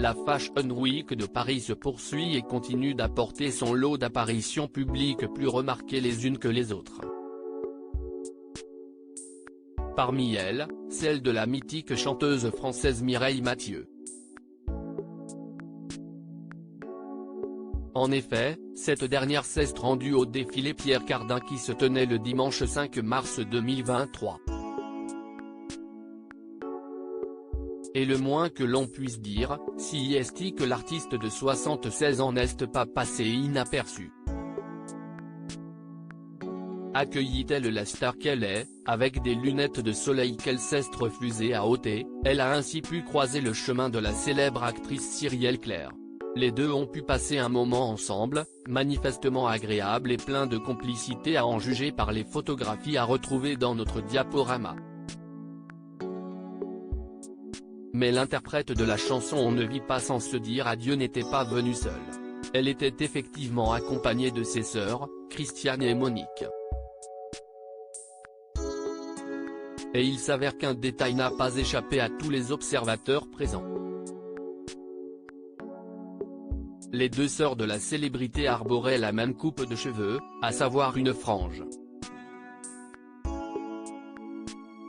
La Fashion Week de Paris se poursuit et continue d'apporter son lot d'apparitions publiques plus remarquées les unes que les autres. Parmi elles, celle de la mythique chanteuse française Mireille Mathieu. En effet, cette dernière s'est rendue au défilé Pierre Cardin qui se tenait le dimanche 5 mars 2023. Et le moins que l'on puisse dire, si est que l'artiste de 76 ans n'est pas passé inaperçu. Accueillit-elle la star qu'elle est, avec des lunettes de soleil qu'elle s'est refusée à ôter, elle a ainsi pu croiser le chemin de la célèbre actrice Cyrielle Claire. Les deux ont pu passer un moment ensemble, manifestement agréable et plein de complicité à en juger par les photographies à retrouver dans notre diaporama. Mais l'interprète de la chanson On ne vit pas sans se dire adieu n'était pas venue seule. Elle était effectivement accompagnée de ses sœurs, Christiane et Monique. Et il s'avère qu'un détail n'a pas échappé à tous les observateurs présents. Les deux sœurs de la célébrité arboraient la même coupe de cheveux, à savoir une frange.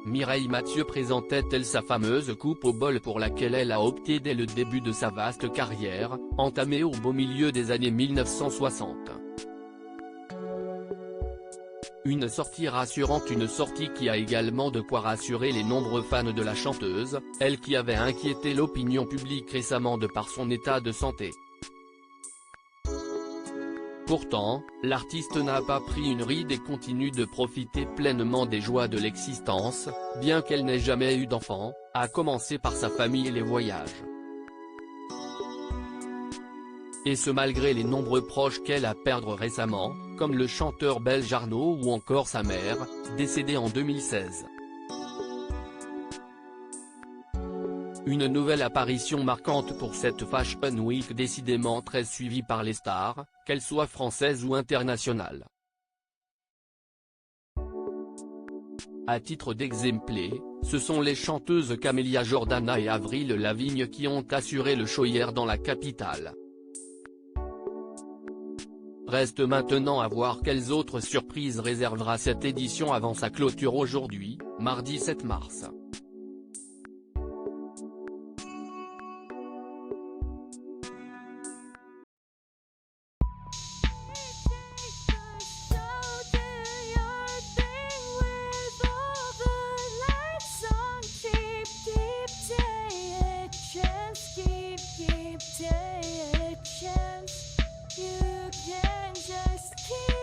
Mireille Mathieu présentait-elle sa fameuse coupe au bol pour laquelle elle a opté dès le début de sa vaste carrière, entamée au beau milieu des années 1960. Une sortie rassurante, une sortie qui a également de quoi rassurer les nombreux fans de la chanteuse, elle qui avait inquiété l'opinion publique récemment de par son état de santé. Pourtant, l'artiste n'a pas pris une ride et continue de profiter pleinement des joies de l'existence, bien qu'elle n'ait jamais eu d'enfant, à commencer par sa famille et les voyages. Et ce malgré les nombreux proches qu'elle a perdus récemment, comme le chanteur belge Arnaud ou encore sa mère, décédée en 2016. Une nouvelle apparition marquante pour cette Fashion Week décidément très suivie par les stars, qu'elles soient françaises ou internationales. À titre d'exemple, ce sont les chanteuses Camélia Jordana et Avril Lavigne qui ont assuré le show hier dans la capitale. Reste maintenant à voir quelles autres surprises réservera cette édition avant sa clôture aujourd'hui, mardi 7 mars. You can just keep